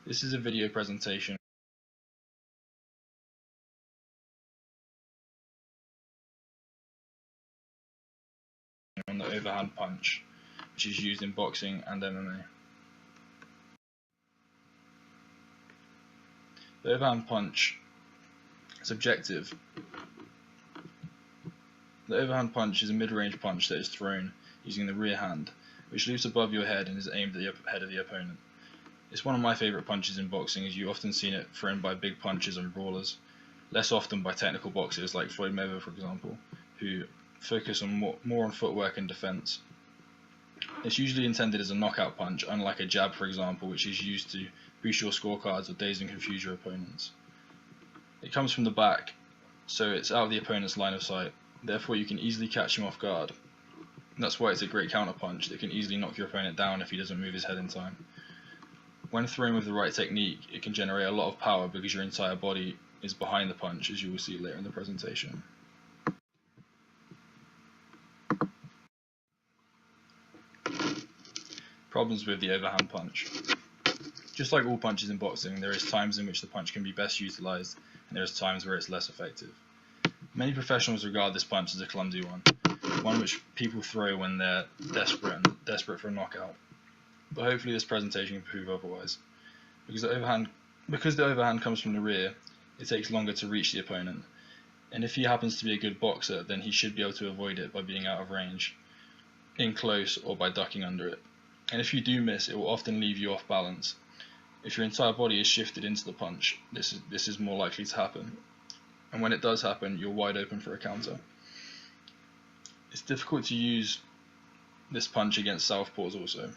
This is a video presentation on the overhand punch, which is used in boxing and MMA. The overhand punch is objective. The overhand punch is a mid-range punch that is thrown using the rear hand, which loops above your head and is aimed at the head of the opponent. It's one of my favourite punches in boxing, as you often see it thrown by big punchers and brawlers, less often by technical boxers like Floyd Mayweather, for example, who focus on more on footwork and defence. It's usually intended as a knockout punch, unlike a jab, for example, which is used to boost your scorecards or daze and confuse your opponents. It comes from the back, so it's out of the opponent's line of sight, therefore you can easily catch him off guard. That's why it's a great counter punch that can easily knock your opponent down if he doesn't move his head in time. When thrown with the right technique, it can generate a lot of power because your entire body is behind the punch, as you will see later in the presentation. Problems with the overhand punch. Just like all punches in boxing, there is times in which the punch can be best utilised, and there is times where it's less effective. Many professionals regard this punch as a clumsy one which people throw when they're desperate for a knockout. But hopefully this presentation can prove otherwise. Because the overhand comes from the rear, it takes longer to reach the opponent, and if he happens to be a good boxer, then he should be able to avoid it by being out of range, in close, or by ducking under it. And if you do miss, it will often leave you off balance. If your entire body is shifted into the punch, this is more likely to happen. And when it does happen, you're wide open for a counter. It's difficult to use this punch against southpaws also,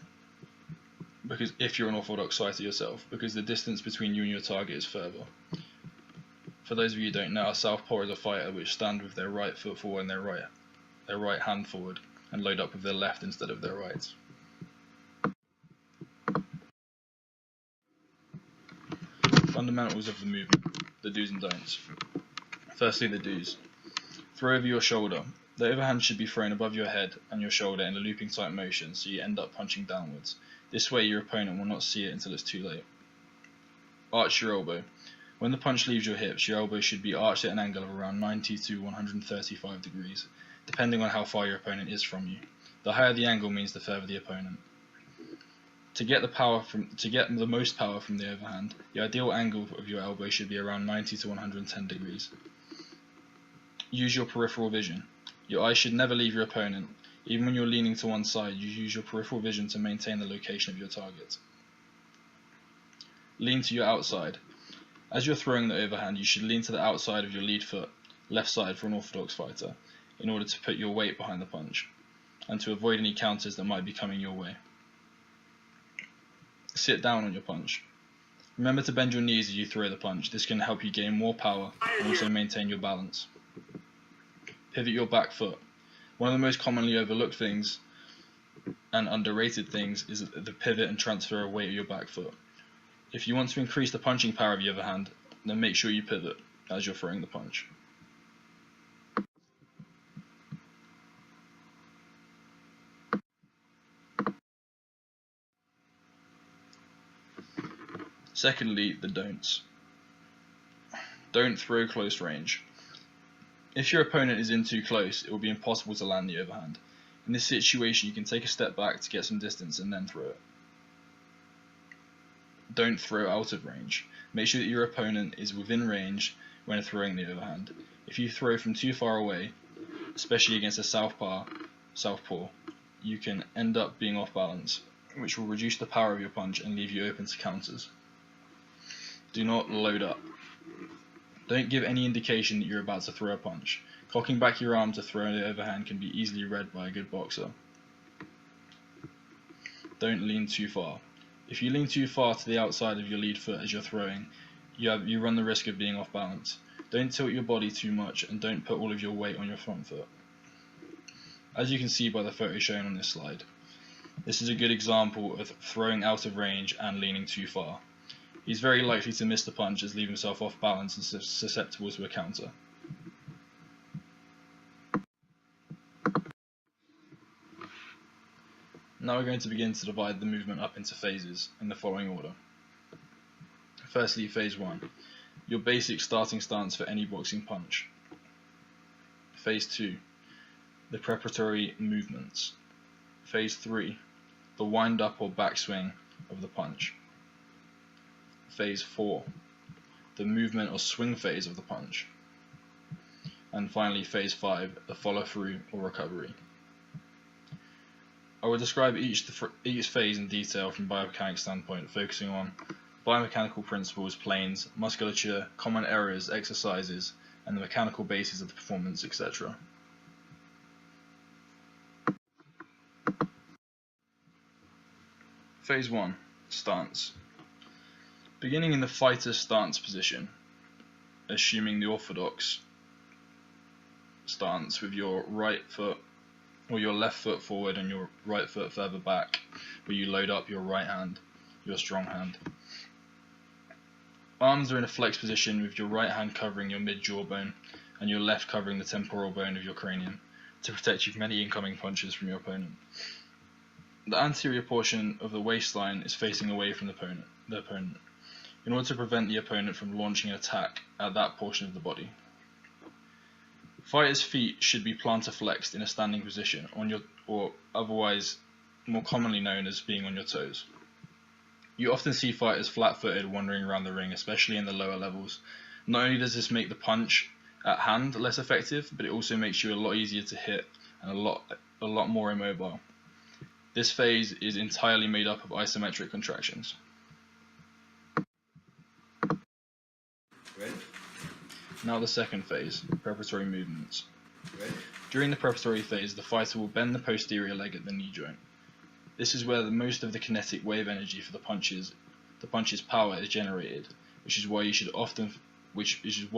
because if you're an orthodox fighter yourself, because the distance between you and your target is further. For those of you who don't know, a southpaw is a fighter which stand with their right foot forward and their right hand forward, and load up with their left instead of their right. Fundamentals of the movement, the do's and don'ts. Firstly, the do's. Throw over your shoulder. The overhand should be thrown above your head and your shoulder in a looping type motion, so you end up punching downwards. This way your opponent will not see it until it's too late. Arch your elbow. When the punch leaves your hips, your elbow should be arched at an angle of around 90 to 135 degrees, depending on how far your opponent is from you. The higher the angle means the further the opponent. To get the most power from the overhand, the ideal angle of your elbow should be around 90 to 110 degrees. Use your peripheral vision. Your eyes should never leave your opponent. Even when you're leaning to one side, you use your peripheral vision to maintain the location of your target. Lean to your outside. As you're throwing the overhand, you should lean to the outside of your lead foot, left side for an orthodox fighter, in order to put your weight behind the punch, and to avoid any counters that might be coming your way. Sit down on your punch. Remember to bend your knees as you throw the punch. This can help you gain more power and also maintain your balance. Pivot your back foot. One of the most commonly overlooked things and underrated things is the pivot and transfer of weight of your back foot. If you want to increase the punching power of your overhand, then make sure you pivot as you're throwing the punch. Secondly, the don'ts. Don't throw close range. If your opponent is in too close, it will be impossible to land the overhand. In this situation, you can take a step back to get some distance and then throw it. Don't throw out of range. Make sure that your opponent is within range when throwing the overhand. If you throw from too far away, especially against a southpaw, you can end up being off balance, which will reduce the power of your punch and leave you open to counters. Do not load up. Don't give any indication that you're about to throw a punch. Cocking back your arm to throw the overhand can be easily read by a good boxer. Don't lean too far. If you lean too far to the outside of your lead foot as you're throwing, you run the risk of being off balance. Don't tilt your body too much, and don't put all of your weight on your front foot. As you can see by the photo shown on this slide, this is a good example of throwing out of range and leaning too far. He's very likely to miss the punch as leave himself off balance and susceptible to a counter. Now we're going to begin to divide the movement up into phases in the following order. Firstly, Phase 1, your basic starting stance for any boxing punch. Phase 2, the preparatory movements. Phase 3, the wind up or backswing of the punch. Phase 4, the movement or swing phase of the punch. And finally, Phase 5, the follow through or recovery. I will describe each phase in detail from a biomechanics standpoint, focusing on biomechanical principles, planes, musculature, common errors, exercises, and the mechanical basis of the performance, etc. Phase 1, stance. Beginning in the fighter's stance position, assuming the orthodox stance with your right foot or your left foot forward and your right foot further back, where you load up your right hand, your strong hand. Arms are in a flex position with your right hand covering your mid-jawbone and your left covering the temporal bone of your cranium to protect you from any incoming punches from your opponent. The anterior portion of the waistline is facing away from the opponent, in order to prevent the opponent from launching an attack at that portion of the body. Fighters' feet should be plantar flexed in a standing position, or otherwise more commonly known as being on your toes. You often see fighters flat-footed wandering around the ring, especially in the lower levels. Not only does this make the punch at hand less effective, but it also makes you a lot easier to hit and a lot more immobile. This phase is entirely made up of isometric contractions. Ready? Now the second phase, preparatory movements. Ready? During the preparatory phase, the fighter will bend the posterior leg at the knee joint. This is where most of the kinetic wave energy for the punch's power is generated, which is why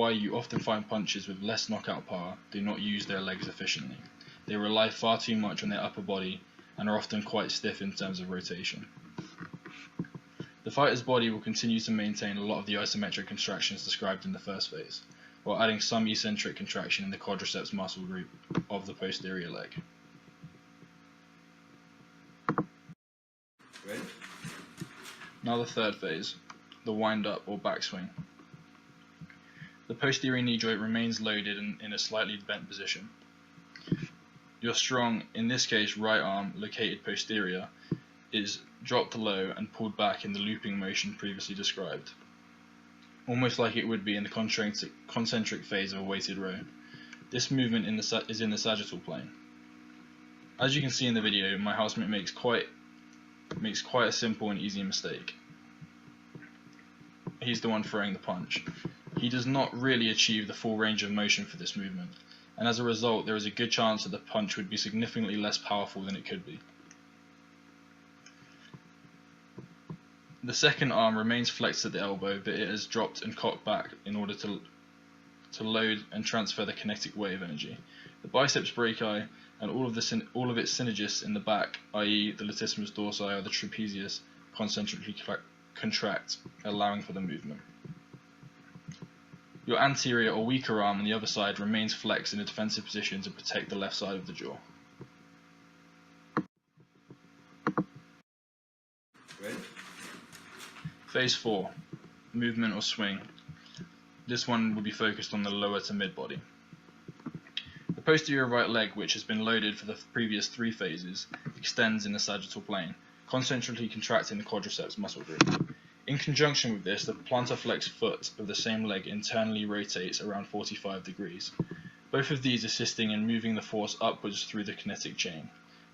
you often find punchers with less knockout power do not use their legs efficiently. They rely far too much on their upper body and are often quite stiff in terms of rotation. The fighter's body will continue to maintain a lot of the isometric contractions described in the first phase, while adding some eccentric contraction in the quadriceps muscle group of the posterior leg. Ready? Now the third phase, the wind up or backswing. The posterior knee joint remains loaded in a slightly bent position. Your strong, in this case right arm, located posterior, is dropped low and pulled back in the looping motion previously described, almost like it would be in the concentric phase of a weighted row. This movement is in the sagittal plane. As you can see in the video, my housemate makes quite a simple and easy mistake. He's the one throwing the punch. He does not really achieve the full range of motion for this movement, and as a result there is a good chance that the punch would be significantly less powerful than it could be. The second arm remains flexed at the elbow, but it is dropped and cocked back in order to load and transfer the kinetic wave energy. The biceps brachii and all of its synergists in the back, i.e. the latissimus dorsi or the trapezius, concentrically contract, allowing for the movement. Your anterior or weaker arm on the other side remains flexed in a defensive position to protect the left side of the jaw. Ready? Phase 4, movement or swing. This one will be focused on the lower to mid body. The posterior right leg, which has been loaded for the previous 3 phases, extends in the sagittal plane, concentrically contracting the quadriceps muscle group. In conjunction with this, the plantar flex foot of the same leg internally rotates around 45 degrees, both of these assisting in moving the force upwards through the kinetic chain,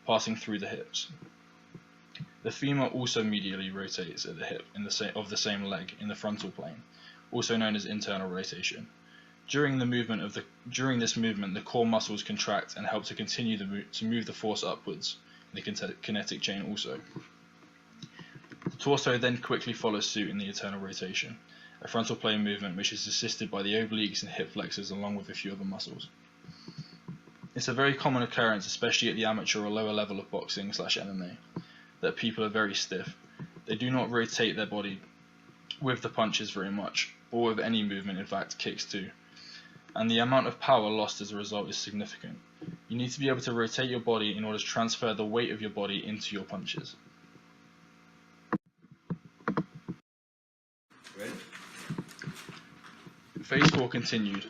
passing through the hips. The femur also medially rotates at the hip of the same leg in the frontal plane, also known as internal rotation. During this movement, the core muscles contract and help to continue to move the force upwards in the kinetic chain also. The torso then quickly follows suit in the internal rotation, a frontal plane movement which is assisted by the obliques and hip flexors along with a few other muscles. It's a very common occurrence, especially at the amateur or lower level of boxing / MMA, that people are very stiff. They do not rotate their body with the punches very much, or with any movement, in fact kicks too, and the amount of power lost as a result is significant. You need to be able to rotate your body in order to transfer the weight of your body into your punches. Ready? Phase 4 continued,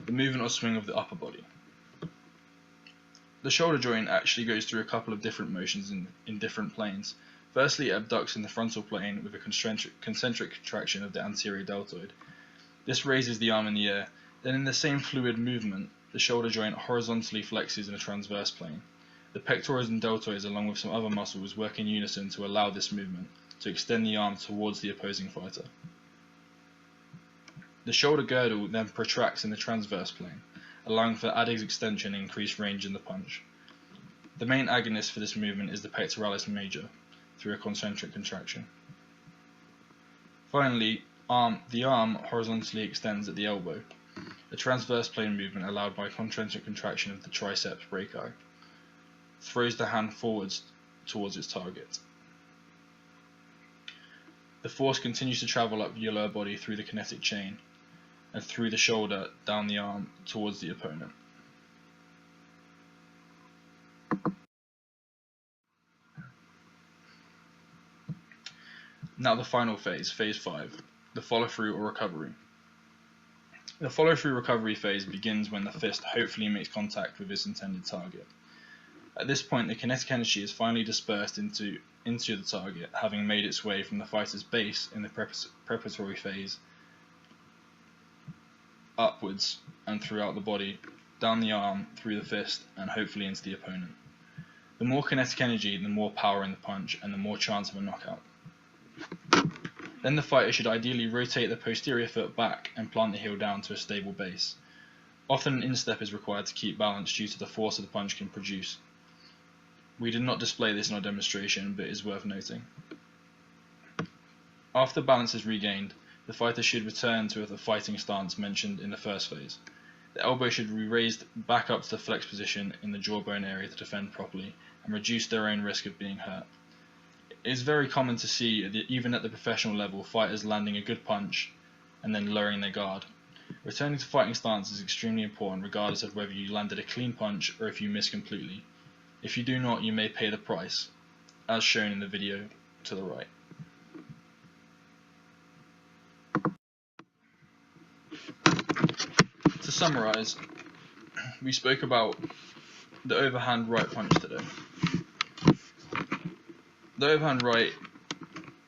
the movement or swing of the upper body. The shoulder joint actually goes through a couple of different motions in different planes. Firstly, it abducts in the frontal plane with a concentric contraction of the anterior deltoid. This raises the arm in the air. Then in the same fluid movement, the shoulder joint horizontally flexes in a transverse plane. The pectorals and deltoids, along with some other muscles, work in unison to allow this movement, to extend the arm towards the opposing fighter. The shoulder girdle then protracts in the transverse plane, allowing for added extension and increased range in the punch. The main agonist for this movement is the pectoralis major, through a concentric contraction. Finally, the arm horizontally extends at the elbow, a transverse plane movement allowed by concentric contraction of the triceps brachii, throws the hand forwards towards its target. The force continues to travel up your lower body through the kinetic chain, and through the shoulder down the arm towards the opponent. Now the final phase, phase 5, the follow-through or recovery. The follow-through recovery phase begins when the fist hopefully makes contact with its intended target. At this point, the kinetic energy is finally dispersed into the target, having made its way from the fighter's base in the preparatory phase upwards and throughout the body, down the arm, through the fist, and hopefully into the opponent. The more kinetic energy, the more power in the punch, and the more chance of a knockout. Then the fighter should ideally rotate the posterior foot back and plant the heel down to a stable base. Often an instep is required to keep balance due to the force the punch can produce. We did not display this in our demonstration, but it is worth noting. After balance is regained, the fighter should return to the fighting stance mentioned in the first phase. The elbow should be raised back up to the flex position in the jawbone area to defend properly and reduce their own risk of being hurt. It is very common to see, even at the professional level, fighters landing a good punch and then lowering their guard. Returning to fighting stance is extremely important regardless of whether you landed a clean punch or if you miss completely. If you do not, you may pay the price, as shown in the video to the right. To summarise, we spoke about the overhand right punch today. The overhand right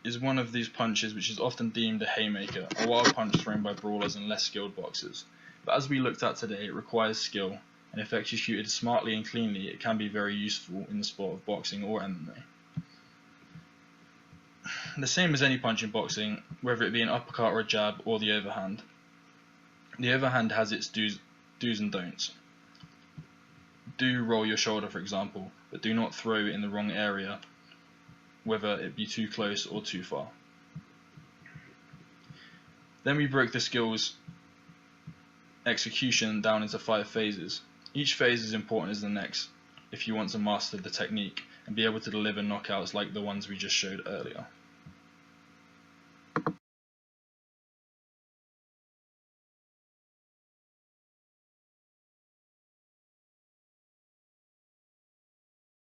is one of these punches which is often deemed a haymaker, a wild punch thrown by brawlers and less skilled boxers. But as we looked at today, it requires skill, and if executed smartly and cleanly, it can be very useful in the sport of boxing or MMA. The same as any punch in boxing, whether it be an uppercut or a jab or the overhand. The overhand has its do's and don'ts. Do roll your shoulder, for example, but do not throw in the wrong area, whether it be too close or too far. Then we broke the skills execution down into 5 phases. Each phase is important as the next if you want to master the technique and be able to deliver knockouts like the ones we just showed earlier.